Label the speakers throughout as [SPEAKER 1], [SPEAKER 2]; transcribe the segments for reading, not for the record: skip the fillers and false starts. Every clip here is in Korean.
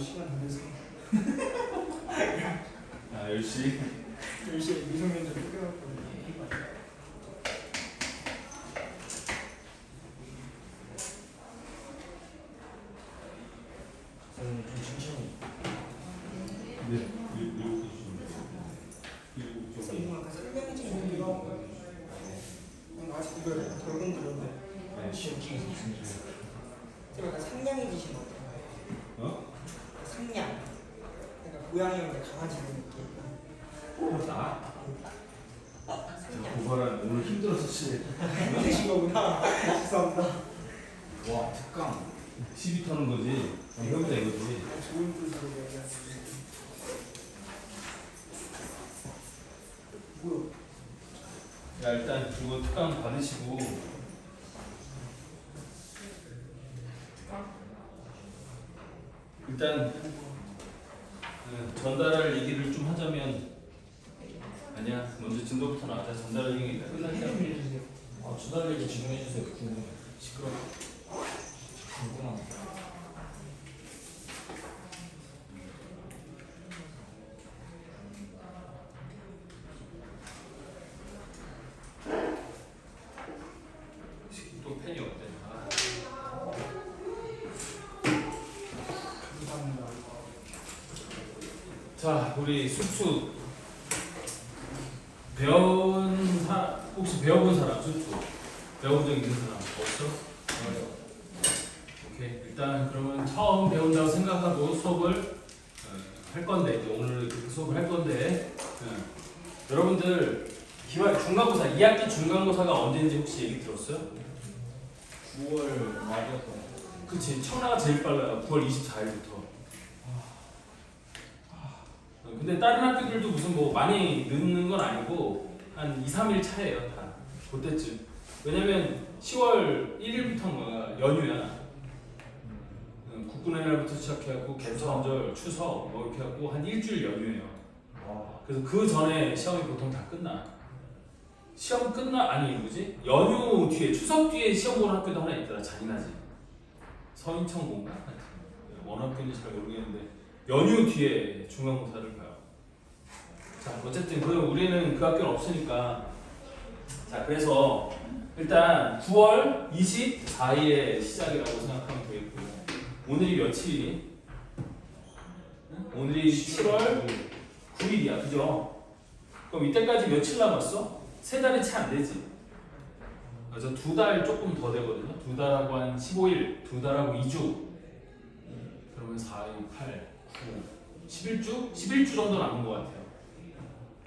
[SPEAKER 1] 시간 안 돼서.
[SPEAKER 2] 아 10시?
[SPEAKER 1] 10시에 미성년자 쫓겨갖고.
[SPEAKER 3] 좀 천천히.
[SPEAKER 2] 네. 일곱
[SPEAKER 1] 선생님 아까 설명해 주신 거 아직 이걸 덜 건드렸는데
[SPEAKER 3] 네, 시험 중에서 무슨 일이에요?
[SPEAKER 1] 제가 약간 상냥해지신 것 같아요.
[SPEAKER 2] 어?
[SPEAKER 1] 상냥. 그러니까 고양이인데 강아지 느낌.
[SPEAKER 2] 나?
[SPEAKER 1] 상냥.
[SPEAKER 2] 고발한 오늘 힘들어서 씨.
[SPEAKER 1] 되신 거구나. 죄송합니다.
[SPEAKER 2] 와 특강 시비 터는 거지. 해보자 이거지.
[SPEAKER 1] 좋은 뜻으로 얘기하는데. 뭐야?
[SPEAKER 2] 야 일단 이거 특강 받으시고 일단 전달할 얘기를 좀 하자면 아니야 먼저 진도부터 나가자. 전달할 얘기가 끝나니까.
[SPEAKER 3] 아, 주달 얘기 지금 해주세요. 궁금해. 시끄러워. 궁금한.
[SPEAKER 2] 또 펜이 어때? 아.
[SPEAKER 1] 감사합니다.
[SPEAKER 2] 자 우리 수투 배운 사 혹시 배워본 사람 수투 배운 적 있는 사람 없어? 오케이 일단 그러면 처음 배운다고 생각하고 수업을 할 건데 이제 오늘 그 수업을 할 건데 여러분들 기말 중간고사 2학기 중간고사가 언제인지 혹시 얘기 들었어요?
[SPEAKER 3] 9월 말이었던.
[SPEAKER 2] 그치 청라가 제일 빨라요. 9월 24일부터. 근데 다른 학교들도 무슨 뭐 많이 늦는 건 아니고 한 2, 3일 차예요 다. 그때쯤. 왜냐면 10월 1일부터가 연휴야. 국군의 날부터 시작해갖고 개천절, 추석 뭐 이렇게 하고 한 일주일 연휴예요. 그래서 그 전에 시험이 보통 다 끝나. 시험 아니 뭐지? 연휴 뒤에 추석 뒤에 시험 보는 학교도 하나 있더라. 잔인하지. 서인청고인가? 어느 학교인지 잘 모르겠는데 연휴 뒤에 중간고사를 봐요. 자 어쨌든 우리는 그 학교는 없으니까 자 그래서 일단 9월 24일에 시작이라고 생각하면 되겠고 오늘이 며칠이니? 오늘이 7월 9일이야 그죠? 그럼 이때까지 며칠 남았어? 3달이 채 안 되지. 그래서 2달 조금 더 되거든요. 2달하고 한 15일, 2달하고 2주. 그러면 4, 6, 8, 9, 11주? 11주 정도 남은 것 같아요.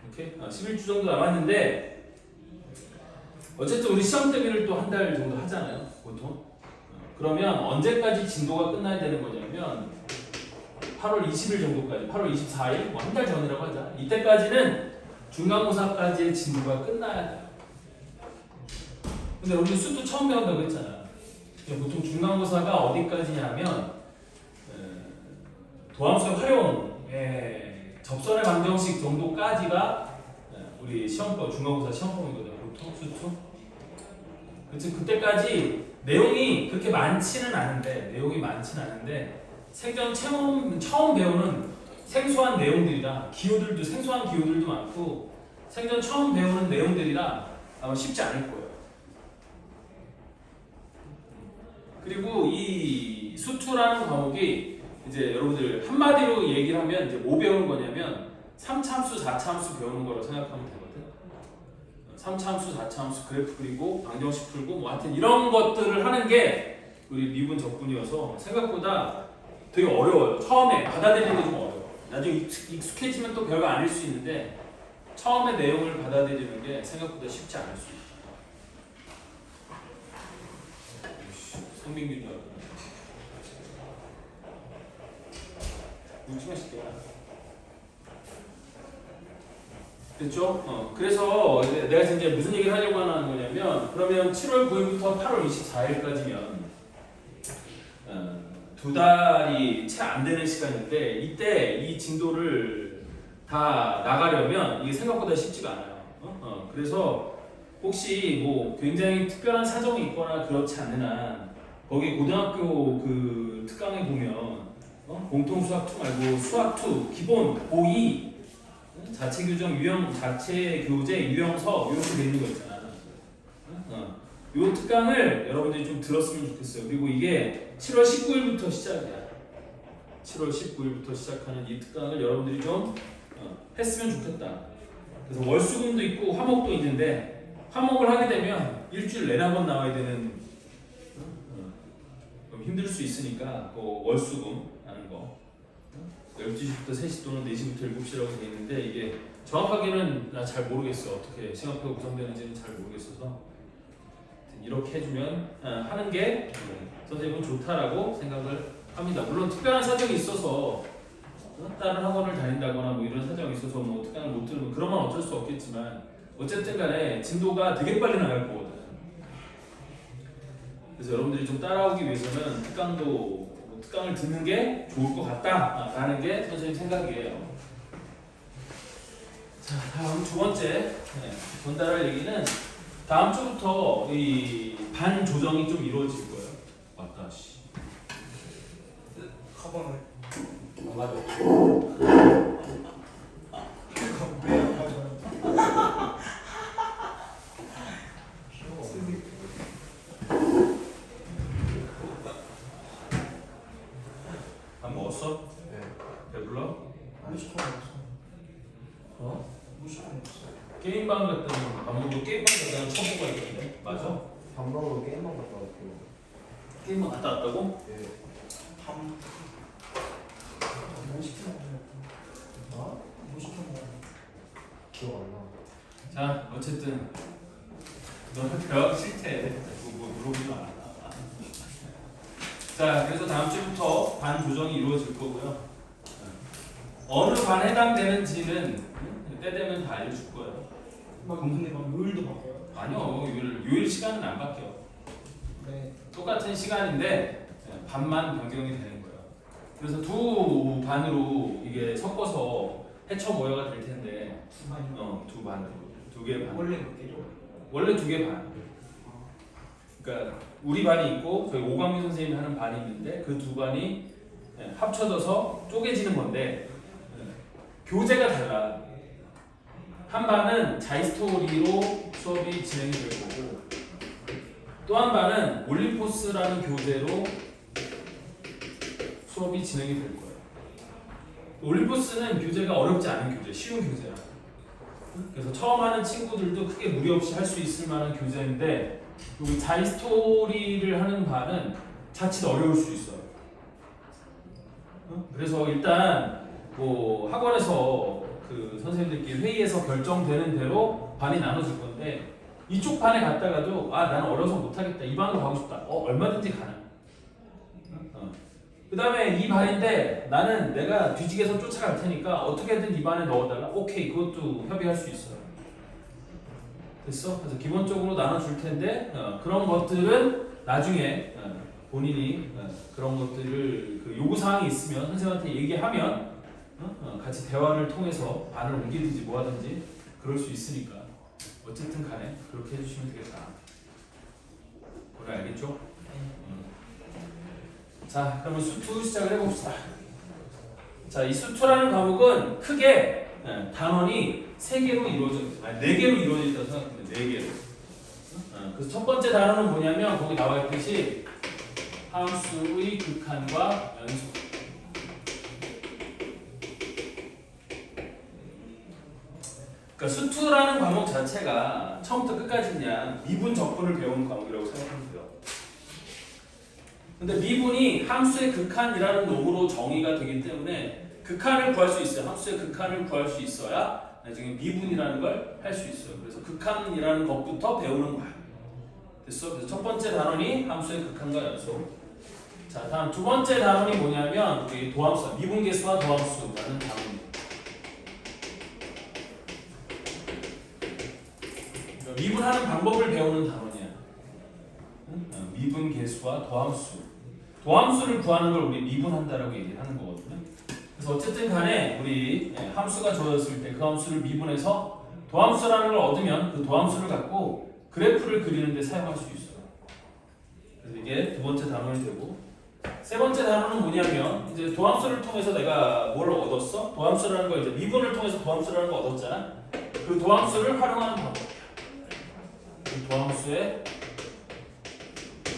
[SPEAKER 2] 오케이? 11주 정도 남았는데 어쨌든 우리 시험 대비를 또 한 달 정도 하잖아요. 보통. 그러면 언제까지 진도가 끝나야 되는 거냐면 8월 20일 정도까지, 8월 24일, 뭐 한 달 전이라고 하자. 이때까지는 중간고사까지의 진도가 끝나야 돼요. 근데 우리 수도 처음 배운다고 했잖아. 보통 중간고사가 어디까지냐면 도함수의 활용의 접선의 방정식 정도까지가 우리 시험법 중간고사 시험법이거든요. 보통 수투. 그치 그때까지 내용이 그렇게 많지는 않은데 생전 처음 배우는 생소한 내용들이라 생소한 기호들도 많고 생전 처음 배우는 내용들이라 아마 쉽지 않을 거예요. 그리고 이 수투라는 과목이 이제 여러분들 한마디로 얘기를 하면 이제 뭐 배우는 거냐면 3차함수, 4차함수 배우는 거라고 생각하면 되거든. 3차함수, 4차함수 그래프 그리고 방정식 풀고 뭐 하여튼 이런 것들을 하는 게 우리 미분 적분이어서 생각보다 되게 어려워요. 처음에 받아들이는 게 좀 어려워. 나중에 익숙해지면 또 별거 아닐 수 있는데 처음에 내용을 받아들이는 게 생각보다 쉽지 않을 수 있다. 성민규인 줄 알았네. 울지 마실게요. 됐죠? 그래서 내가 이제 무슨 얘기를 하려고 하는 거냐면 그러면 7월 9일부터 8월 24일까지면 2달이 채 안 되는 시간인데 이때 이 진도를 다 나가려면 이게 생각보다 쉽지가 않아요. 그래서 혹시 뭐 굉장히 특별한 사정이 있거나 그렇지 않는 한 거기 고등학교 그 특강에 보면 공통 수학 2 말고 수학 2 기본 고2 자체 교정 유형 자체 교재 유형서 이렇게 돼 있는 거 있잖아. 요 특강을 여러분들이 좀 들었으면 좋겠어요. 그리고 이게 7월 19일부터 시작이야. 7월 19일부터 시작하는 이 특강을 여러분들이 좀 했으면 좋겠다. 그래서 월수금도 있고 화목도 있는데 화목을 하게 되면 일주일 내내 한 번 나와야 되는 좀 힘들 수 있으니까 그 월수금 하는 거 12시부터 3시 또는 4시부터 7시라고 되어 있는데 이게 정확하게는 나 잘 모르겠어. 어떻게 시간표가 구성되는지는 잘 모르겠어서 이렇게 해주면 하는 게 선생님은 좋다라고 생각을 합니다. 물론 특별한 사정이 있어서 다른 학원을 다닌다거나 뭐 이런 사정이 있어서 뭐 특강을 못 들으면 그러면 어쩔 수 없겠지만 어쨌든 간에 진도가 되게 빨리 나갈 거거든. 그래서 여러분들이 좀 따라오기 위해서는 특강을 듣는 게 좋을 것 같다라는 게 선생님 생각이에요. 자, 다음 두 번째 전달할 얘기는 다음 주부터 이 반 조정이 좀 이루어질 거예요. 맞다, 씨.
[SPEAKER 1] 가방을
[SPEAKER 3] 안 맞아.
[SPEAKER 1] 왜안 가져요?
[SPEAKER 2] 밥 먹었어?
[SPEAKER 3] 네.
[SPEAKER 2] 배불러?
[SPEAKER 1] 무식한 거 없어. 무식한 거 없어.
[SPEAKER 2] 게임방 갔더니 밥 먹고 게임방 갔다는 첩보가 있던데 맞아?
[SPEAKER 4] 밥 먹으러 게임만 갔다 왔고.
[SPEAKER 2] 게임방 갔다 왔다고?
[SPEAKER 4] 예.
[SPEAKER 1] 밤. 무식한 거
[SPEAKER 4] 어?
[SPEAKER 1] 무식한 거.
[SPEAKER 4] 기억 안 나.
[SPEAKER 2] 자 어쨌든 너는 대화하기 싫대. 뭐 물어보지 마. 자 그래서 다음 주부터 반 조정이 이루어질 거고요. 어느 반 해당되는지는 때 되면 다 알려줄 거예요.
[SPEAKER 1] 막 근데 막 요일도 바꿔요.
[SPEAKER 2] 아니요 요일 시간은 안 바뀌어.
[SPEAKER 1] 네.
[SPEAKER 2] 똑같은 시간인데 반만 변경이 되는 거예요. 그래서 두 반으로 이게 섞어서 해쳐 모여가 될 텐데
[SPEAKER 1] 두 반이요.
[SPEAKER 2] 두 반으로 두 개 반.
[SPEAKER 1] 원래 몇 개죠?
[SPEAKER 2] 원래 두 개 반. 그러니까 우리 반이 있고 저희 오광민 선생님이 하는 반이 있는데 그 두 반이 합쳐져서 쪼개지는 건데 교재가 달라. 한 반은 자이스토리로 수업이 진행이 될 거고 또 한 반은 올림포스라는 교재로 수업이 진행이 될 거예요. 올림포스는 교재가 어렵지 않은 교재, 쉬운 교재야. 그래서 처음 하는 친구들도 크게 무리 없이 할 수 있을 만한 교재인데 여기 자이스토리를 하는 반은 자칫 어려울 수 있어요. 그래서 일단 뭐 학원에서 그 선생님들끼리 회의에서 결정되는 대로 반이 나눠질 건데 이쪽 반에 갔다가도 나는 어려서 못하겠다 이 반으로 가고 싶다 얼마든지 가능. 그 다음에 이 반인데 나는 내가 뒤지게서 쫓아갈 테니까 어떻게든 이 반에 넣어달라. 오케이 그것도 협의할 수 있어요. 됐어? 그래서 기본적으로 나눠줄 텐데 그런 것들은 나중에 본인이 그런 것들을 그 요구사항이 있으면 선생님한테 얘기하면 같이 대화를 통해서 반을 옮기든지 뭐하든지 그럴 수 있으니까 어쨌든 간에 그렇게 해주시면 되겠다. 오늘 알겠죠? 자 그러면 수2 시작을 해봅시다. 자 이 수2라는 과목은 크게 단원이 3개로 이루어져 있어요. 4개로 이루어져 있다고 생각합니다. 4개로. 그래서 첫 번째 단원은 뭐냐면 거기 나와 있듯이 함수의 극한과 연속. 그러니까 수2라는 과목 자체가 처음부터 끝까지 그냥 미분 적분을 배우는 과목이라고 생각하면 돼요. 근데 미분이 함수의 극한이라는 놈으로 정의가 되기 때문에 극한을 구할 수 있어요. 함수의 극한을 구할 수 있어야 나중에 미분이라는 걸 할 수 있어요. 그래서 극한이라는 것부터 배우는 거야. 됐어? 그래서 첫 번째 단원이 함수의 극한과 연속. 자, 다음 두 번째 단원이 뭐냐면 우리 도함수, 미분계수와 도함수라는 단원입니다. 미분하는 방법을 배우는 단원이야. 미분계수와 도함수. 도함수를 구하는 걸 우리 미분한다라고 얘기하는 거거든요. 그래서 어쨌든 간에 우리 함수가 주어졌을 때 그 함수를 미분해서 도함수라는 걸 얻으면 그 도함수를 갖고 그래프를 그리는 데 사용할 수 있어요. 그래서 이게 두 번째 단원이 되고 세 번째 단어는 뭐냐면 이제 도함수를 통해서 내가 뭘 얻었어? 도함수라는 거 이제 미분을 통해서 도함수라는 거 얻었잖아. 그 도함수를 활용하는 방법이야. 이 도함수의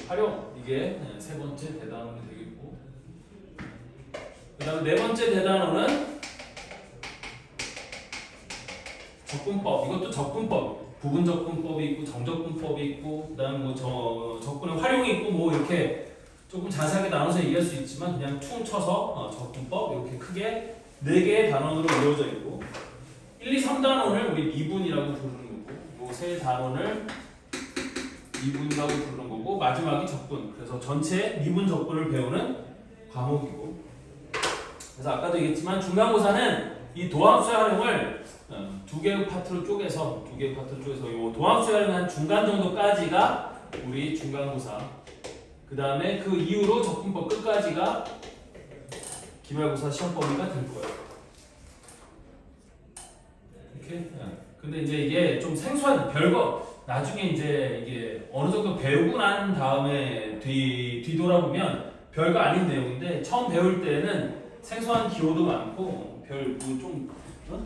[SPEAKER 2] 활용 이게 세 번째 대단원이 되겠고, 그다음에 네 번째 대단원은 적분법. 이것도 적분법. 부분 적분법이 있고 정적분법이 있고 그다음에 뭐 적분의 활용이 있고 뭐 이렇게 조금 자세하게 나눠서 얘기할 수 있지만 그냥 퉁 쳐서 적분법 이렇게 크게 4개의 단원으로 이루어져 있고 1, 2, 3단원을 우리 미분이라고 부르는 거고 요 세 단원을 미분이라고 부르는 거고 마지막이 적분. 그래서 전체 미분 적분을 배우는 과목이고, 그래서 아까도 얘기했지만 중간고사는 이 도함수의 활용을 2개의 파트로 쪼개서 요 도함수의 활용한 중간 정도까지가 우리 중간고사, 그 다음에 그 이후로 적분법 끝까지가 기말고사 시험 범위가 될 거예요. 이렇게. 근데 이제 이게 좀 생소한 별거, 나중에 이제 이게 어느 정도 배우고 난 다음에 뒤돌아보면 별거 아닌 내용인데 처음 배울 때는 생소한 기호도 많고 좀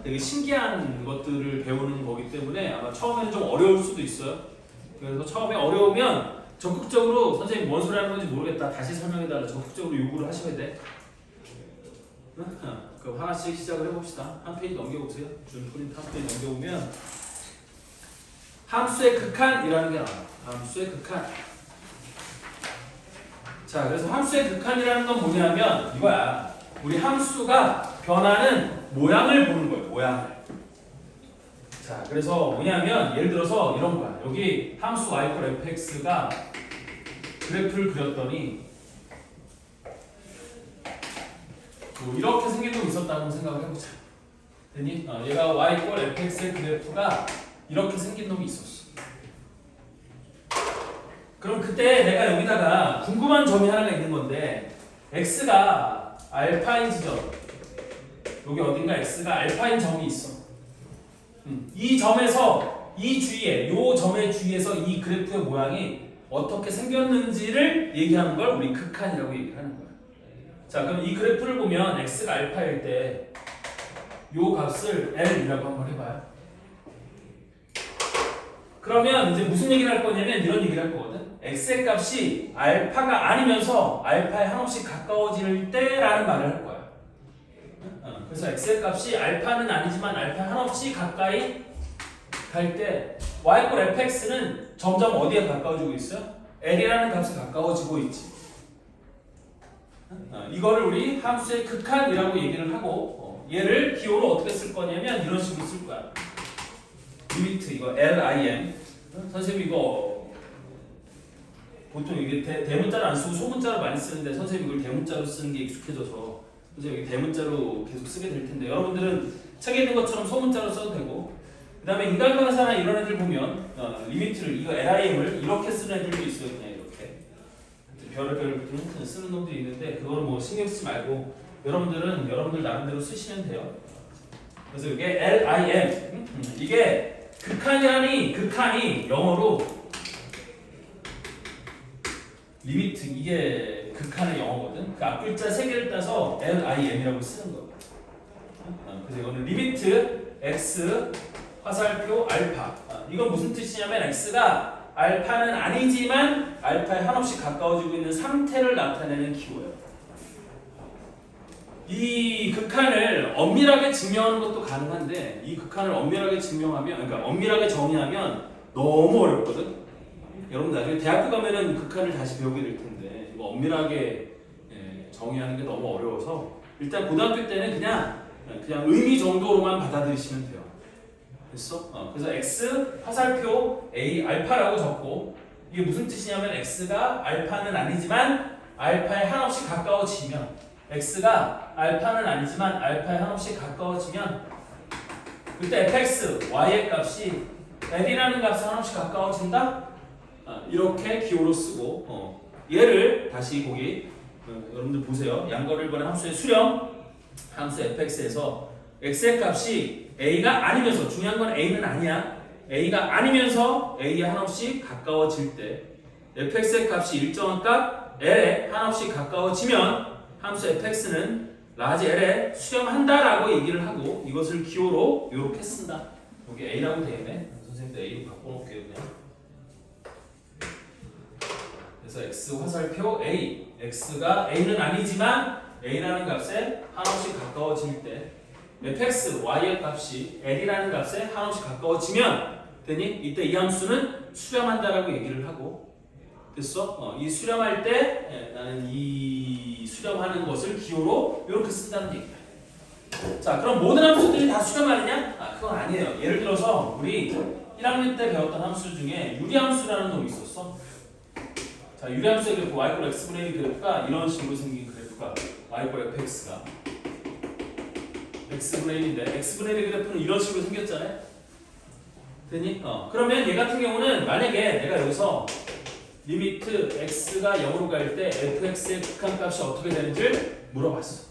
[SPEAKER 2] 되게 신기한 것들을 배우는 거기 때문에 아마 처음에는 좀 어려울 수도 있어요. 그래서 처음에 어려우면 적극적으로 선생님 뭔 소리 하는 건지 모르겠다 다시 설명해달라 적극적으로 요구를 하셔야 돼. 그럼 하나씩 시작을 해봅시다. 한 페이지 넘겨보세요. 준 프린트 한 페이지 넘겨보면 함수의 극한이라는 게 나와요. 함수의 극한. 자, 그래서 함수의 극한이라는 건 뭐냐면 이거야. 우리 함수가 변하는 모양을 보는 거예요. 모양을. 자, 그래서 뭐냐면 예를 들어서 이런 거야. 여기 함수 y = fx가 그래프를 그렸더니 뭐 이렇게 생긴 놈이 있었다고 생각을 해보자. 됐니? 얘가 y = fx의 그래프가 이렇게 생긴 놈이 있었어. 그럼 그때 내가 여기다가 궁금한 점이 하나가 있는 건데 x가 알파인 지점, 여기 어딘가 x가 알파인 점이 있어. 이 점에서 이 주위에, 요 점의 주위에서 이 그래프의 모양이 어떻게 생겼는지를 얘기하는 걸 우리 극한이라고 얘기를 하는 거야. 자, 그럼 이 그래프를 보면 x가 알파일 때 요 값을 L이라고 한번 해봐요. 그러면 이제 무슨 얘기를 할 거냐면 이런 얘기를 할 거거든. x의 값이 알파가 아니면서 알파에 한없이 가까워질 때라는 말을 할 거야. 그래서 x의 값이 알파는 아니지만 알파에 한없이 가까이 갈 때 y = fx는 점점 어디에 가까워지고 있어요? L이라는 값에 가까워지고 있지. 이거를 우리 함수의 극한이라고 얘기를 하고 얘를 기호로 어떻게 쓸 거냐면 이런 식으로 쓸 거야. 리미트 이거 LIM. 선생님 이거 보통 이게 대문자를 안 쓰고 소문자로 많이 쓰는데 선생님 이걸 대문자로 쓰는 게 익숙해져서 선생님 이게 대문자로 계속 쓰게 될 텐데 여러분들은 책에 있는 것처럼 소문자로 써도 되고, 그 다음에 인간관사나 이런 애들 보면 리미트를 이거 LIM을 이렇게 쓰는 애들도 있어요. 그냥 이렇게 별을 쓰는 놈들이 있는데 그거는 뭐 신경 쓰지 말고 여러분들은 여러분들 나름대로 쓰시면 돼요. 그래서 이게 LIM 이게 극한이 영어로 리미트, 이게 극한의 영어거든. 그 앞글자 3개를 따서 LIM이라고 쓰는 거예요. 그래서 이거는 리미트 x 화살표 알파. 이건 무슨 뜻이냐면 x가 알파는 아니지만 알파에 한없이 가까워지고 있는 상태를 나타내는 기호예요. 이 극한을 엄밀하게 증명하는 것도 가능한데 이 극한을 엄밀하게 증명하면, 그러니까 엄밀하게 정의하면 너무 어렵거든. 여러분 나중에 대학교 가면은 극한을 다시 배우게 될 텐데 이거 엄밀하게 정의하는 게 너무 어려워서 일단 고등학교 때는 그냥 의미 정도로만 받아들이시면 돼요. 됐어? 그래서 x 화살표 a 알파라고 적고 이게 무슨 뜻이냐면 x가 알파는 아니지만 알파에 한없이 가까워지면 x가 알파는 아니지만 알파에 한없이 가까워지면 그때 fx, y의 값이 l이라는 값에 한없이 가까워진다? 이렇게 기호로 쓰고 얘를 다시 거기 여러분들 보세요. 양거리변의 함수의 수렴 함수 fx에서 x의 값이 a가 아니면서, 중요한 건 a는 아니야. a가 아니면서 a에 한없이 가까워질 때 fx의 값이 일정한 값 L에 한없이 가까워지면 함수 fx는 라지 L에 수렴한다라고 얘기를 하고 이것을 기호로 이렇게 쓴다. 여기 A라고 되겠네. 선생님도 A로 바꿔놓을게요 그냥. 그래서 x 화살표 A, x가 A는 아니지만 A라는 값에 한없이 가까워질 때 fx, y의 값이 L이라는 값에 한없이 가까워지면 되니 이때 이 함수는 수렴한다라고 얘기를 하고 됐어? 이 수렴할 때 나는 이 수렴하는 것을 기호로 이렇게 쓴다는 얘기야. 자, 그럼 모든 함수들이 다 수렴하느냐? 그건 아니에요. 예를 들어서 우리 1학년 때 배웠던 함수 중에 유리함수라는 놈이 있었어. 자, 유리함수의 그래프 y x 분의 1 그래프가 이런 식으로 생긴 그래프가 y fx가 x분의 1인데 x분의 1 그래프는 이런 식으로 생겼잖아요. 되니? 그러면 얘 같은 경우는 만약에 내가 여기서 리미트 x가 0으로 갈 때 fx의 극한값이 어떻게 되는지를 물어봤어.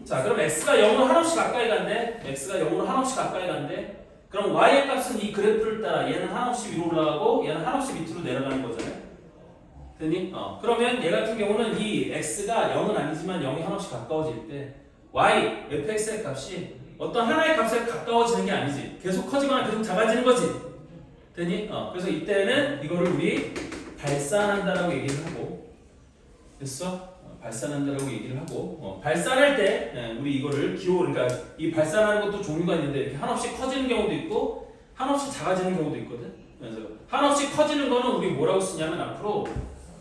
[SPEAKER 2] 자, 그럼 x가 0으로 한없이 가까이 간대. x가 0으로 한없이 가까이 간대. 그럼 y의 값은 이 그래프를 따라 얘는 한없이 위로 올라가고 얘는 한없이 밑으로 내려가는 거잖아요. 되니? 그러면 얘 같은 경우는 이 x가 0은 아니지만 0이 한없이 가까워질 때 y, fx의 값이 어떤 하나의 값에 가까워지는 게 아니지. 계속 커지거나 계속 작아지는 거지. 되니? 그래서 이때는 이거를 우리 발산한다라고 얘기를 하고 됐어? 발산한다라고 얘기를 하고 발산할 때 우리 이거를 기호 그러니까 이 발산하는 것도 종류가 있는데 이렇게 한없이 커지는 경우도 있고 한없이 작아지는 경우도 있거든. 그래서 한없이 커지는 거는 우리 뭐라고 쓰냐면 앞으로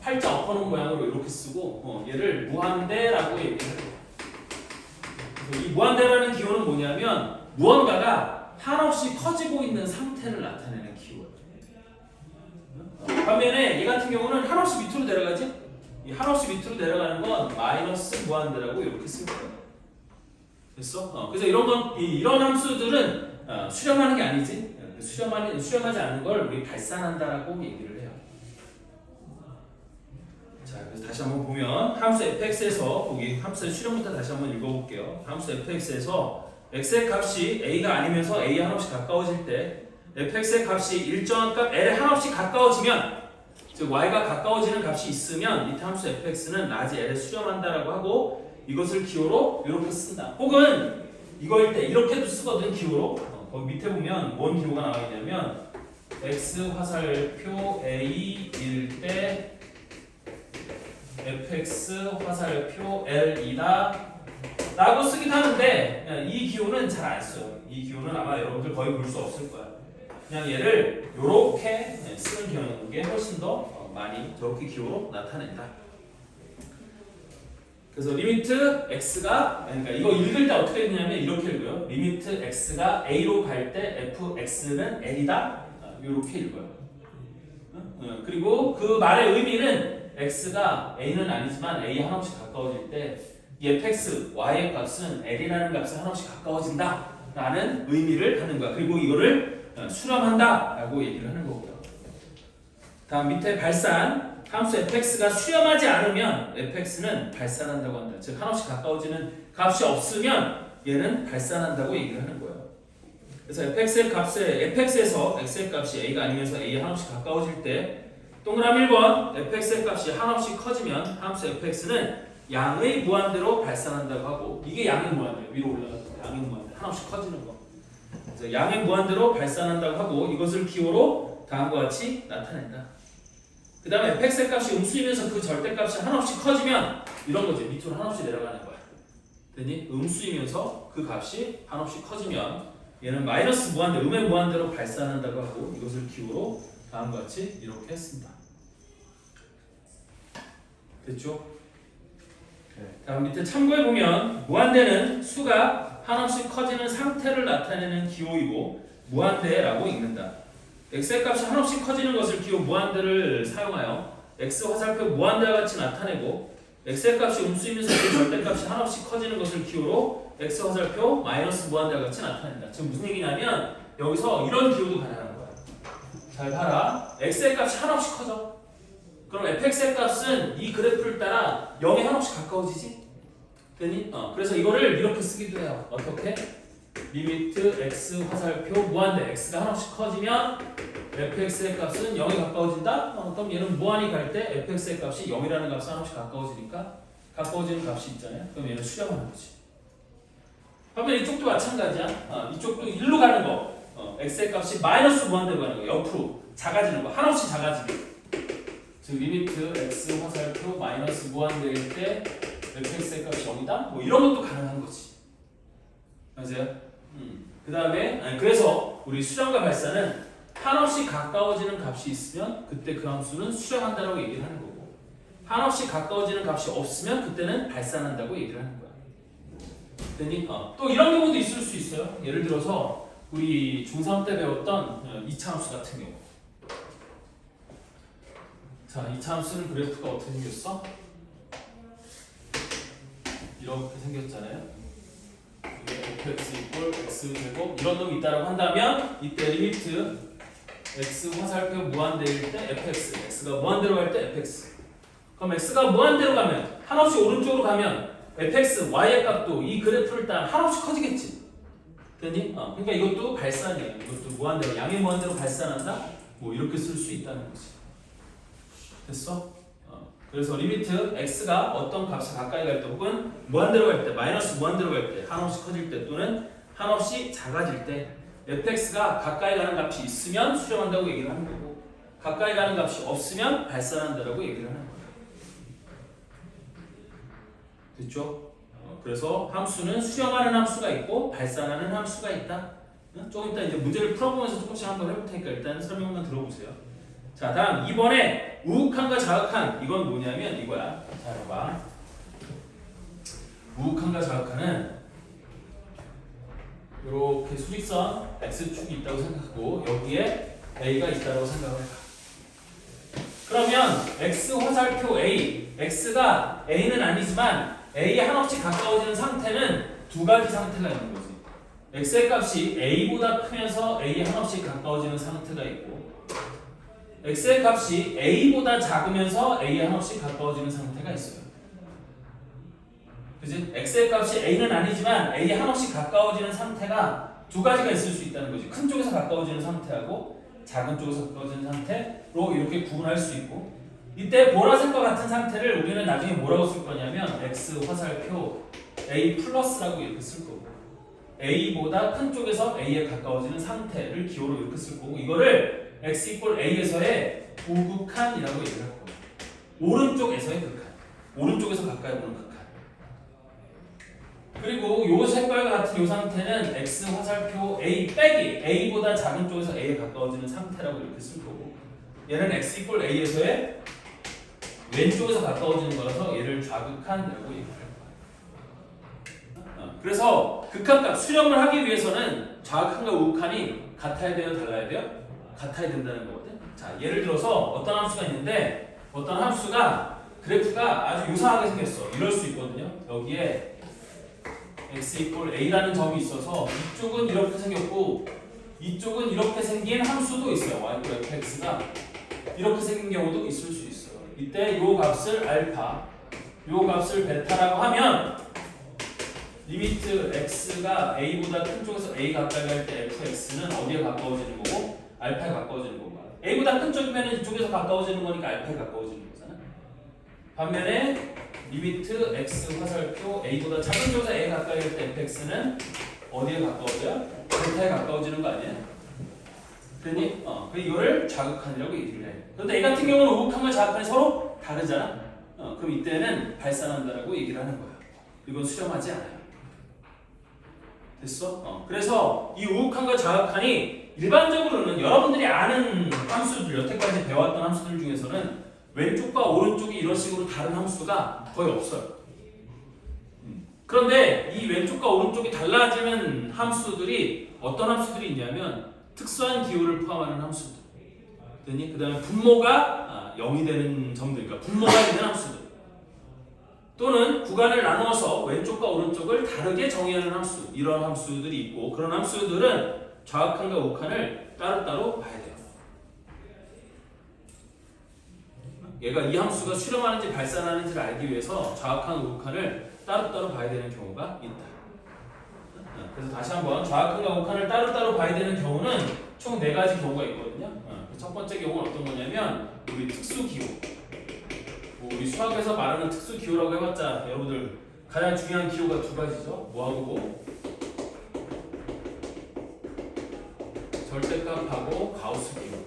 [SPEAKER 2] 팔자 엎어놓은 모양으로 이렇게 쓰고 얘를 무한대라고 얘기를 해요. 이 무한대라는 기호는 뭐냐면 무언가가 한없이 커지고 있는 상태를 나타내는 기호예요. 반면에 얘 같은 경우는 한없이 밑으로 내려가지? 이 한없이 밑으로 내려가는 건 마이너스 무한대라고 이렇게 쓸 거예요. 됐어? 그래서 이런 함수들은 수렴하는 게 아니지. 수렴하지 않는 걸 우리 발산한다라고 얘기를 해요. 자, 그래서 다시 한번 보면 함수 fx에서 거기 함수의 수렴부터 다시 한번 읽어볼게요. 함수 fx에서 x의 값이 a가 아니면서 a 한없이 가까워질 때 fx의 값이 일정한 값 l에 한없이 가까워지면 즉 y가 가까워지는 값이 있으면 이때 함수 fx는 라지 l에 수렴한다라고 하고 이것을 기호로 이렇게 쓴다. 혹은 이거일 때 이렇게도 쓰거든 기호로. 거기 밑에 보면 뭔 기호가 나와 있냐면 x 화살표 a일 때 fx 화살표 l이다 라고 쓰긴 하는데 이 기호는 잘 안 써요. 이 기호는 아마 여러분들 거의 볼 수 없을 거야. 그냥 얘를 요렇게 쓰는 게 훨씬 더 많이 저렇게 기호로 나타낸다. 그래서 리미트 x가 그러니까 이거 읽을 때 어떻게 읽냐면 이렇게 읽어요. 리미트 x가 a로 갈 때 fx는 l이다. 이렇게 읽어요. 그리고 그 말의 의미는 x가 a는 아니지만 a 한없이 가까워질 때 이 fx, y의 값은 l이라는 값에 한없이 가까워진다 라는 의미를 하는 거야. 그리고 이거를 수렴한다 라고 얘기를 하는 거고요. 다음 밑에 발산 함수 fx가 수렴하지 않으면 fx는 발산한다고 한다. 즉 한없이 가까워지는 값이 없으면 얘는 발산한다고 얘기를 하는 거예요. 그래서 fx에서 x의 값이 a가 아니면서 a 한없이 가까워질 때 동그라미 1번 fx의 값이 한없이 커지면 함수 fx는 양의 무한대로 발산한다고 하고 이게 양의 무한대 위로 올라가서 양의 무한대 한없이 커지는 거. 그래서 양의 무한대로 발산한다고 하고 이것을 기호로 다음과 같이 나타낸다. 그 다음에 fx의 값이 음수이면서 그 절대값이 한없이 커지면 이런 거지. 밑으로 한없이 내려가는 거야. 되니? 음수이면서 그 값이 한없이 커지면 얘는 마이너스 무한대, 음의 무한대로 발산한다고 하고 이것을 기호로 다음과 같이 이렇게 쓴다. 됐죠? 다음 밑에 참고해보면 무한대는 수가 한없이 커지는 상태를 나타내는 기호이고 무한대라고 읽는다. x의 값이 한없이 커지는 것을 기호 무한대를 사용하여 x 화살표 무한대와 같이 나타내고 x의 값이 음수이면서 그 절대값이 한없이 커지는 것을 기호로 x 화살표 마이너스 무한대와 같이 나타낸다. 지금 무슨 얘기냐면 여기서 이런 기호도 가능한 거야. 잘 봐라. x의 값이 한없이 커져. 그럼 fx의 값은 이 그래프를 따라 0에 한없이 가까워지지? 되니? 그래서 이거를 이렇게 쓰기도 해요. 어떻게? 리미트 x 화살표 무한대 x가 한없이 커지면 fx의 값은 0에 가까워진다? 그럼 얘는 무한히 갈 때 fx의 값이 0이라는 값에 하나씩 가까워지니까 가까워지는 값이 있잖아요. 그럼 얘는 수렴하는 거지. 반면 이쪽도 마찬가지야. 이쪽도 1로 가는 거. x의 값이 마이너스 무한대로 가는 거. 옆으로 작아지는 거. 한없이 작아지는 거. 즉 리미트 x 화살표 마이너스 무한대일 때 fx의 값이 0이다? 뭐 이런 것도 가능한 거지. 맞아요? 그 다음에 그래서 우리 수렴과 발산은 한없이 가까워지는 값이 있으면 그때 그 함수는 수렴한다고 얘기를 하는 거고, 한없이 가까워지는 값이 없으면 그때는 발산한다고 얘기를 하는 거야. 됐니? 또 이런 경우도 있을 수 있어요. 예를 들어서 우리 중3 때 배웠던 2차 함수 같은 경우. 자, 2차 함수는 그래프가 어떻게 생겼어? 이렇게 생겼잖아요. fx 이퀄 x제곱 이런 놈이 있다고 한다면 이때 리미트 x 화살표 무한대일 때 fx, x가 무한대로 갈 때 fx. 그럼 x가 무한대로 가면 한없이 오른쪽으로 가면 fx, y의 값도 이 그래프를 따라 한없이 커지겠지. 됐니? 그러니까 이것도 발산이에요. 이것도 무한대로, 양의 무한대로 발산한다? 뭐 이렇게 쓸 수 있다는 거지. 됐어? 그래서 리미트 x가 어떤 값에 가까이 갈 때 혹은 무한대로 갈 때, 마이너스 무한대로 갈 때, 한없이 커질 때 또는 한없이 작아질 때 fx가 가까이 가는 값이 있으면 수렴한다고 얘기를 하는 거고, 가까이 가는 값이 없으면 발산한다라고 얘기를 하는 거예요. 됐죠? 그래서 함수는 수렴하는 함수가 있고 발산하는 함수가 있다. 조금 이따 이제 문제를 풀어보면서 조금씩 한번 해볼 테니까 일단 설명만 들어보세요. 자, 다음 2번에 우극한과 자극한, 이건 뭐냐면 이거야. 자, 봐봐. 우극한과 자극한은 이렇게 수직선 x축이 있다고 생각하고 여기에 a가 있다고 생각을 해봐. 그러면 x 화살표 a, x가 a는 아니지만 a에 한없이 가까워지는 상태는 두 가지 상태가 있는 거지. x의 값이 a보다 크면서 a에 한없이 가까워지는 상태가 있고, x의 값이 a보다 작으면서 a에 한없이 가까워지는 상태가 있어요. 그지? x의 값이 a는 아니지만 a에 한없이 가까워지는 상태가 두 가지가 있을 수 있다는 거지. 큰 쪽에서 가까워지는 상태하고 작은 쪽에서 가까워지는 상태로 이렇게 구분할 수 있고, 이때 보라색과 같은 상태를 우리는 나중에 뭐라고 쓸 거냐면 x 화살표 a 플러스라고 이렇게 쓸 거고, a보다 큰 쪽에서 a에 가까워지는 상태를 기호로 이렇게 쓸 거고, 이거를 x 이퀄 a에서의 우극한이라고 얘기를 할 거예요. 오른쪽에서의 극한, 오른쪽에서 가까이 오는 극한. 그리고 요 색깔과 같은 요 상태는 x 화살표 a 빼기 a보다 작은 쪽에서 a에 가까워지는 상태라고 이렇게 쓸 거고, 얘는 x 이퀄 a에서의 왼쪽에서 가까워지는 거라서 얘를 좌극한이라고 얘기를 할 거예요. 그래서 극한값 수렴을 하기 위해서는 좌극한과 우극한이 같아야 돼요, 달라야 돼요? 같아야 된다는 거거든. 자, 예를 들어서 어떤 함수가 있는데, 어떤 함수가 그래프가 아주 유사하게 생겼어. 이럴 수 있거든요. 여기에 x 이퀄 a라는 점이 있어서 이쪽은 이렇게 생겼고 이쪽은 이렇게 생긴 함수도 있어요. y 이퀄 fx가 이렇게 생긴 경우도 있을 수 있어요. 이때 요 값을 알파, 요 값을 베타라고 하면 리미트 x가 a보다 큰 쪽에서 a 가까이 갈 때 fx는 어디에 가까워지는 거고 알파에 가까워지는 거고, a보다 큰 쪽이면 이쪽에서 가까워지는 거니까 알파에 가까워지는 거잖아. 반면에 리미트 x 화살표 a보다 작은 쪽에서 a에 가까이 갈 때 fx는 어디에 가까워져요? 베타에 가까워지는 거 아니에요? 그러니 이거를 자극한이라고 얘기를 해. 그런데 이 같은 경우는 우극한과 자극한이 서로 다르잖아. 그럼 이때는 발산한다라고 얘기를 하는 거야. 이건 수렴하지 않아요. 됐어? 그래서 이 우극한과 자극한이 일반적으로는 여러분들이 아는 함수들, 여태까지 배웠던 함수들 중에서는 왼쪽과 오른쪽이 이런 식으로 다른 함수가 거의 없어요. 그런데 이 왼쪽과 오른쪽이 달라지는 함수들이 어떤 함수들이 있냐면 특수한 기호를 포함하는 함수들. 그 다음에 분모가 0이 되는 점들, 그러니까 분모가 있는 함수들. 또는 구간을 나누어서 왼쪽과 오른쪽을 다르게 정의하는 함수, 이런 함수들이 있고, 그런 함수들은 좌극한과 우극한을 따로따로 봐야 돼요. 얘가 이 함수가 수렴하는지 발산하는지를 알기 위해서 좌극한, 우극한을 따로따로 봐야 되는 경우가 있다. 그래서 다시 한번 좌극한과 우극한을 따로따로 봐야 되는 경우는 총 4가지 경우가 있거든요. 첫 번째 경우는 어떤 거냐면 우리 특수기호. 뭐 우리 수학에서 말하는 특수기호라고 해봤자 여러분들 가장 중요한 기호가 두 가지죠. 뭐하고 뭐? 절대값하고 가우스 기호.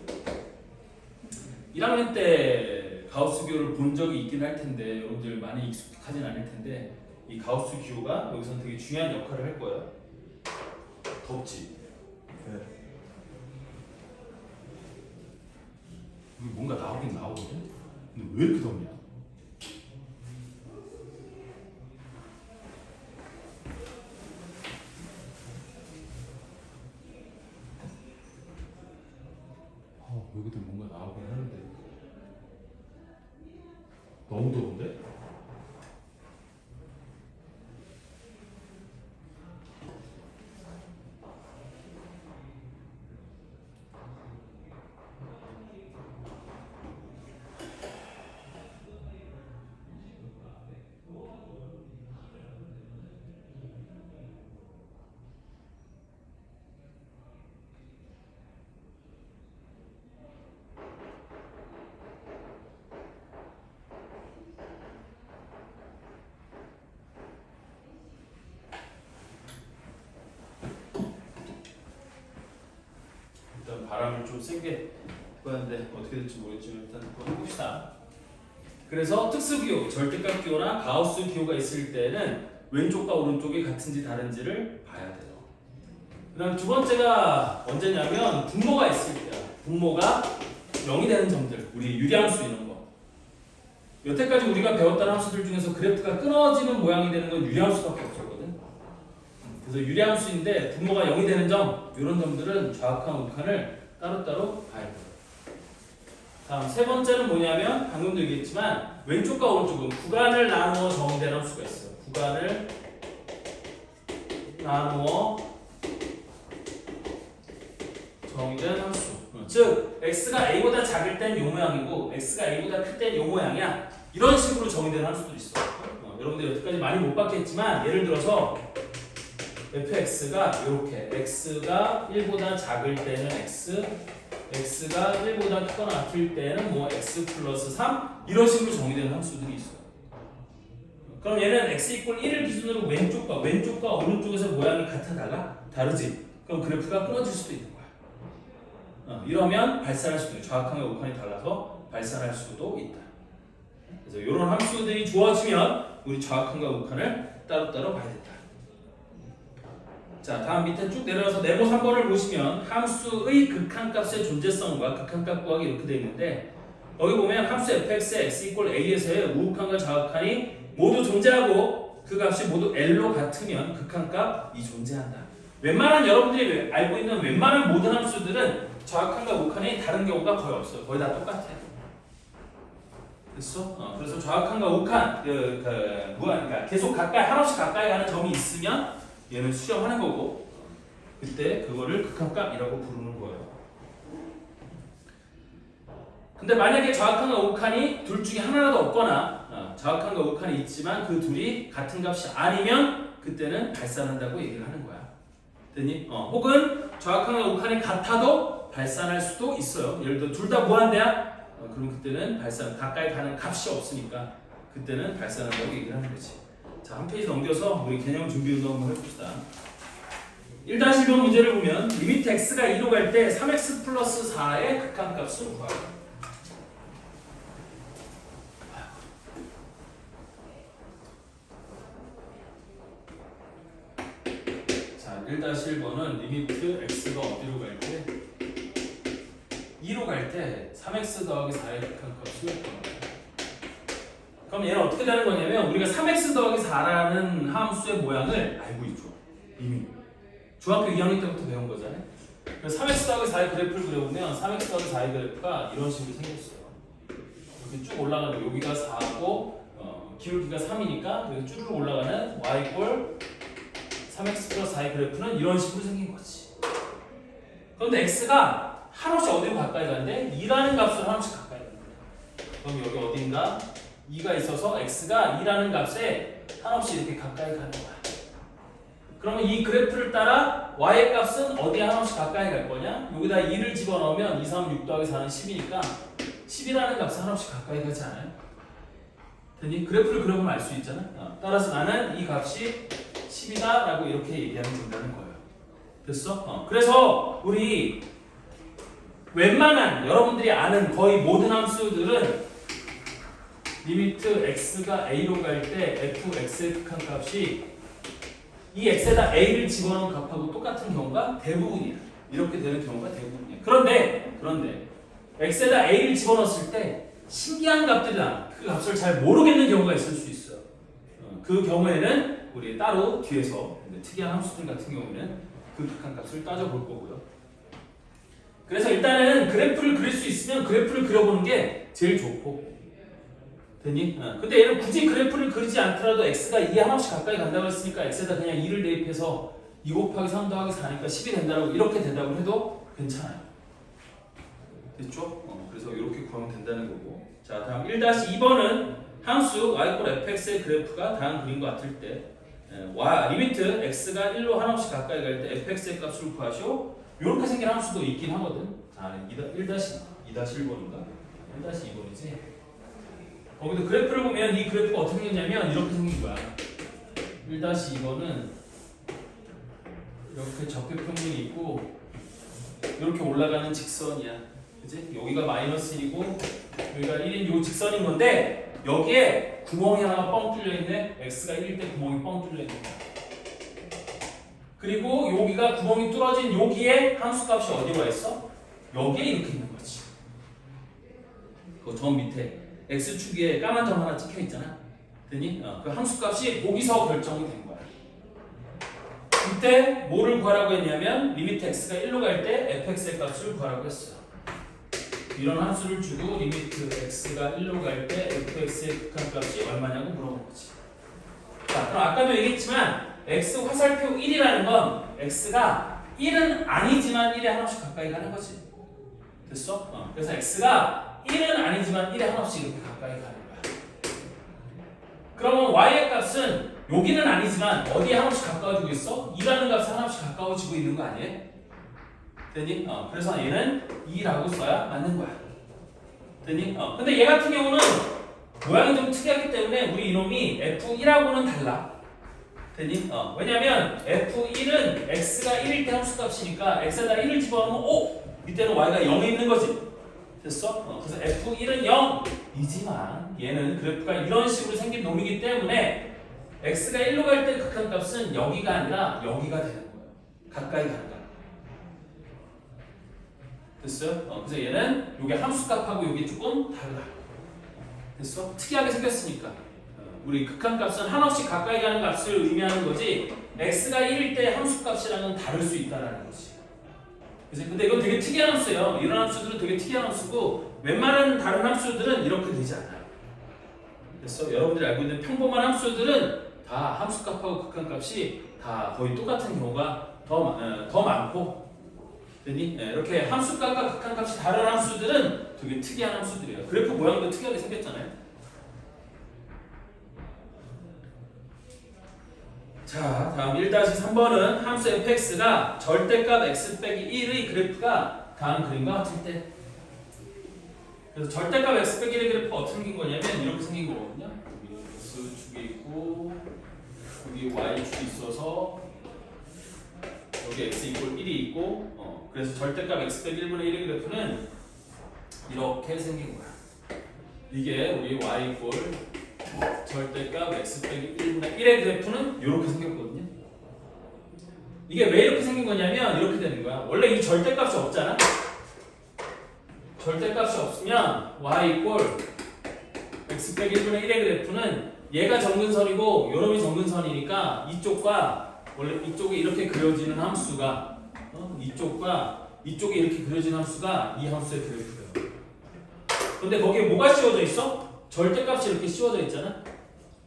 [SPEAKER 2] 1학년 때 가우스 기호를 본 적이 있긴 할 텐데 여러분들 많이 익숙하진 않을 텐데 이 가우스 기호가 여기서는 되게 중요한 역할을 할 거예요. 덥지?
[SPEAKER 4] 네.
[SPEAKER 2] 여기 뭔가 나오긴 나오거든? 근데 왜 이렇게 덥냐? 여기도 뭔가 나오긴 하는데 너무 더운데? 일단 바람을 좀 세게 해봤는데 어떻게 될지 모르겠지만 일단 한번 해봅시다. 그래서 특수기호, 절대값 기호나 가우스 기호가 있을 때는 왼쪽과 오른쪽이 같은지 다른지를 봐야 돼요. 그 다음 두 번째가 언제냐면 분모가 있을 때야. 분모가 0이 되는 점들, 우리 유리함수 이런 거. 여태까지 우리가 배웠던 함수들 중에서 그래프가 끊어지는 모양이 되는 건 유리함수밖에 없었거든. 그래서 유리함수인데 분모가 0이 되는 점, 이런 점들은 좌악한 우악한을 따로따로 봐야 돼요. 다음 세 번째는 뭐냐면 방금도 얘기했지만 왼쪽과 오른쪽은 구간을 나누어 정의된 함수가 있어요. 구간을 나누어 정의된 함수. 즉 x가 a보다 작을 땐 요 모양이고 x가 a보다 클 땐 요 모양이야. 이런 식으로 정의된 함수도 있어. 여러분들 여태까지 많이 못 봤겠지만 예를 들어서 fx가 이렇게 x가 1보다 작을 때는 x, x가 1보다 크거나 같을 때는 뭐 x 플러스 3 이런 식으로 정의되는 함수들이 있어요. 그럼 얘는 x 이퀄 1을 기준으로 왼쪽과 오른쪽에서 모양이 같아 달라? 다르지? 그럼 그래프가 끊어질 수도 있는 거야. 이러면 발산할 수도 있고 좌악한과 우악한이 달라서 발산할 수도 있다. 그래서 이런 함수들이 주어지면 우리 좌악한과 우악한을 따로따로 봐야 된다. 자, 다음 밑에 쭉 내려와서 네모 3번을 보시면 함수의 극한값의 존재성과 극한값 구하기 이렇게 되어 있는데 여기 보면 함수 fx의 x 이퀄 a에서의 우극한과 좌극한이 모두 존재하고 그 값이 모두 L로 같으면 극한값이 존재한다. 웬만한 여러분들이 알고 있는 웬만한 모든 함수들은 좌극한과 우극한이 다른 경우가 거의 없어요. 거의 다 똑같아요. 됐어? 그래서 좌극한과 우극한 그러니까 계속 가까이 한없이 가까이 가는 점이 있으면 얘는 수렴하는 거고 그때 그거를 극한값이라고 부르는 거예요. 근데 만약에 좌악한과 우악한이 둘 중에 하나라도 없거나 좌악한과 우악한이 있지만 그 둘이 같은 값이 아니면 그때는 발산한다고 얘기를 하는 거야. 됐니? 혹은 좌악한과 우악한이 같아도 발산할 수도 있어요. 예를 들어 둘 다 무한대야? 그럼 그때는 발산 가까이 가는 값이 없으니까 그때는 발산한다고 얘기를 하는 거지. 자, 한 페이지 넘겨서 우리 개념 준비 운동 한번 해봅시다. 1-1번 문제를 보면 리미트 x가 2로 갈 때 3x 플러스 4의 극한값을 구하라. 자, 1-1번은 리미트 x가 어디로 갈 때? 2로 갈 때 3x 더하기 4의 극한값을 구하라. 그럼 얘는 어떻게 되는 거냐면 우리가 3x 더하기 4라는 함수의 모양을 알고 있죠. 이미 중학교 2학년 때부터 배운 거잖아요. 그래서 3x 더하기 4의 그래프를 그려보면 3x 더하기 4의 그래프가 이런 식으로 생겼어요. 이렇게 쭉 올라가는 거. 여기가 4고 기울기가 3이니까 여기 쭉 올라가는 y 이퀄 3x 플러스 4의 그래프는 이런 식으로 생긴 거지. 그런데 x가 한없이 어디로 가까이 가는데 2라는 값으로 한없이 가까이 가는 거야. 그럼 여기 어딘가 2가 있어서 x가 2라는 값에 한없이 이렇게 가까이 가는 거야. 그러면 이 그래프를 따라 y의 값은 어디에 하나씩 가까이 갈 거냐? 여기다 2를 집어넣으면 2, 3, 6 더하기 4는 10이니까 10이라는 값은 하나씩 가까이 가지 않아요? 됐니? 그래프를 그려보면 알 수 있잖아. 따라서 나는 이 값이 10이다 라고 이렇게 얘기하면 된다는 거예요. 됐어? 그래서 우리 웬만한 여러분들이 아는 거의 모든 함수들은 리미트 x가 a로 갈 때 fx의 극한 값이 이 x에다 a를 집어넣은 값하고 똑같은 경우가 대부분이야. 이렇게 되는 경우가 대부분이야. 그런데 x에다 a를 집어넣었을 때 신기한 값들이나 그 값을 잘 모르겠는 경우가 있을 수 있어요. 그 경우에는 우리 따로 뒤에서 특이한 함수들 같은 경우에는 그 극한 값을 따져볼 거고요. 그래서 일단은 그래프를 그릴 수 있으면 그래프를 그려보는 게 제일 좋고, 됐니? 근데 얘는 굳이 그래프를 그리지 않더라도 x가 2에 하나씩 가까이 간다고 했으니까 x에다 그냥 2를 대입해서 2 곱하기 3 더하기 4니까 10이 된다고 이렇게 된다고 해도 괜찮아요. 됐죠? 그래서 이렇게 구하면 된다는 거고. 자, 다음 1-2번은 함수 y fx의 그래프가 다음 그림과 같을 때 리미트 x가 1로 하나씩 가까이 갈 때 fx의 값을 구하시오. 이렇게 생긴 함수도 있긴 하거든. 자, 2-1번인가? 1-2번이지. 거기도 그래프를 보면 이 그래프가 어떻게 생겼냐면 이렇게 생긴 거야. 1-2번은 이렇게 적개평면이 있고 이렇게 올라가는 직선이야. 그치? 여기가 -1이고 여기가 1인 요 직선인 건데 여기에 구멍이 하나가 뻥 뚫려 있네. x가 1일 때 구멍이 뻥 뚫려 있는 거야. 그리고 여기가 구멍이 뚫어진 여기에 함수값이 어디 와 있어? 여기에 이렇게 있는 거지. 그 점 밑에 x축에 까만 점 하나 찍혀 있잖아. 됐니? 그 함수값이 거기서 결정이 된 거야. 그때 뭐를 구하라고 했냐면 리미트 x가 1로 갈 때 fx의 값을 구하라고 했어요. 이런 함수를 주고 리미트 x가 1로 갈 때 fx의 극한 값이 얼마냐고 물어본 거지. 자, 그럼 아까도 얘기했지만 x 화살표 1이라는 건 x가 1은 아니지만 1에 하나씩 가까이 가는 거지. 됐어? 그래서 x가 1은 아니지만 1에 하나씩 이렇게 가까이 가는 거야. 그러면 y의 값은 여기는 아니지만 어디에 하나씩 가까워지고 있어? 2라는 값에 하나씩 가까워지고 있는 거 아니에요? 됐니? 그래서 얘는 2라고 써야 맞는 거야. 됐니? 근데 얘 같은 경우는 모양이 좀 특이하기 때문에 우리 이놈이 F1하고는 달라. 됐니? 왜냐면 F1은 x가 1일 때 함수값이니까 x에다 1을 집어넣으면 이때는 y가 0에 있는 거지. 됐어? 그래서 F1은 0이지만 얘는 그래프가 이런 식으로 생긴 놈이기 때문에 x가 1로 갈 때 극한값은 여기가 아니라 여기가 되는 거예요. 가까이 가는 거야. 됐어요? 그래서 얘는 요게 함수값하고 요게 조금 달라. 됐어? 특이하게 생겼으니까. 우리 극한값은 한없이 가까이 가는 값을 의미하는 거지 x가 1일 때 함수값이랑은 다를 수 있다는 거지. 그래서 근데 이건 되게 특이한 함수예요. 이런 함수들은 되게 특이한 함수고 웬만한 다른 함수들은 이렇게 되지 않아요. 됐어? 여러분들이 알고 있는 평범한 함수들은 다 함수값하고 극한값이 다 거의 똑같은 경우가 더 많고, 됐니? 이렇게 함수값과 극한값이 다른 함수들은 되게 특이한 함수들이에요. 그래프 모양도 특이하게 생겼잖아요. 자, 다음 1-3번은 함수 fx가 절대값 x 빼기 1의 그래프가 다음 그림과 같을 때. 그래서 절대값 x 빼기 1의 그래프가 어떻게 생긴 거냐면 이렇게 생긴 거거든요. 여기 x축이 있고 여기 y축이 있어서 여기 x 이퀄 1이 있고 그래서 절대값 x 빼기 1분의 1의 그래프는 이렇게 생긴 거야. 이게 우리 y 이퀄 절대값 x 빼기 1분의 1의 그래프는 이렇게 생겼거든요. 이게 왜 이렇게 생긴 거냐면 이렇게 되는 거야. 원래 이 절대값이 없잖아. 절대값이 없으면 y 이퀄 x 빼기 1분의 1의 그래프는 얘가 정근선이고 요놈이 정근선이니까 이쪽과 원래 이쪽에 이렇게 그려지는 함수가 이쪽과 이쪽에 이렇게 그려지는 함수가 이 함수의 그래프예요. 근데 거기에 뭐가 씌워져 있어? 절대값이 이렇게 씌워져 있잖아.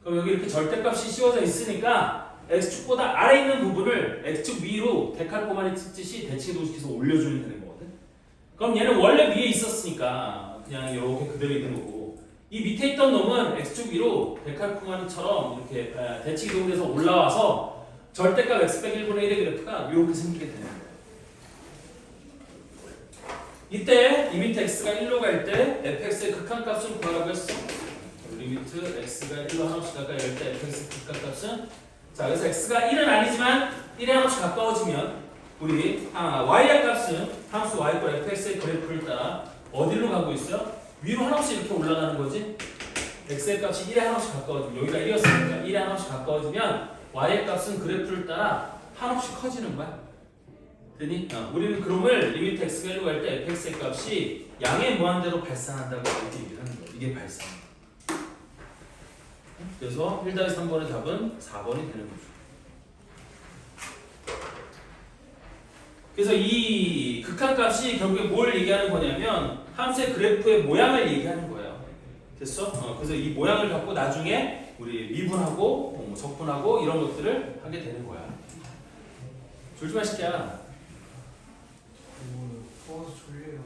[SPEAKER 2] 그럼 여기 이렇게 절대값이 씌워져 있으니까 x축보다 아래 있는 부분을 x축 위로 데칼코마니 찍듯이 대칭도시켜서 올려주면 되는 거거든. 그럼 얘는 원래 위에 있었으니까 그냥 이렇게 그대로 있는 거고, 이 밑에 있던 놈은 x축 위로 데칼코마니처럼 이렇게 대칭 이동돼서 올라와서 절대값 x 빼기 1분의 1의 그래프가 이렇게 생기게 되는 거예요. 이때 리미트 x가 1로 갈 때 fx의 극한값을 구하라고 했어. 리미트 x가 1로 한없이 가까이 갈 때 fx의 극한값은 자 그래서 x가 1은 아니지만 1에 한없이 가까워지면 우리 y의 값은 함수 y과 fx의 그래프를 따라 어디로 가고 있어? 위로 한없이 이렇게 올라가는 거지. x의 값이 1에 한없이 가까워지면 여기가 1이었으니까 1에 한없이 가까워지면 y의 값은 그래프를 따라 한없이 커지는 거야. 되니? 우리는 그럼을 리미트 x가 1로 갈 때 fx의 값이 양의 무한대로 발산한다고 이렇게 얘기를 하는 거야. 이게 발산. 그래서 1-3번의 답은 4번이 되는 거죠. 그래서 이 극한값이 결국에 뭘 얘기하는 거냐면 함수의 그래프의 모양을 얘기하는 거예요. 됐어? 그래서 이 모양을 갖고 나중에 우리 미분하고 적분하고 이런 것들을 하게 되는 거야. 졸지 마 새끼야.
[SPEAKER 1] 더워서 졸려요.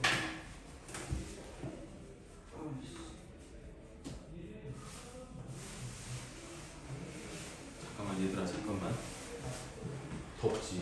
[SPEAKER 2] 잠깐만 얘들아 잠깐만. 덥지.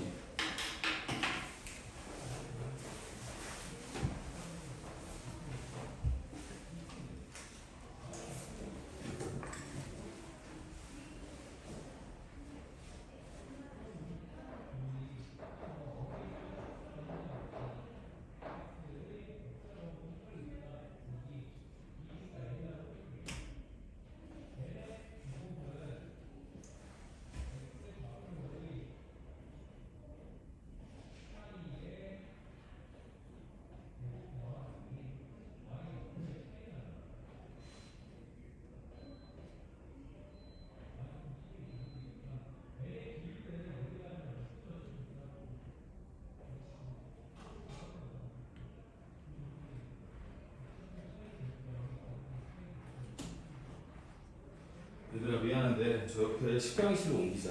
[SPEAKER 2] 얘들아 미안한데 저 옆에 식당실로 옮기자.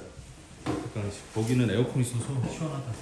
[SPEAKER 2] 거기는 에어컨 있어서 시원하다.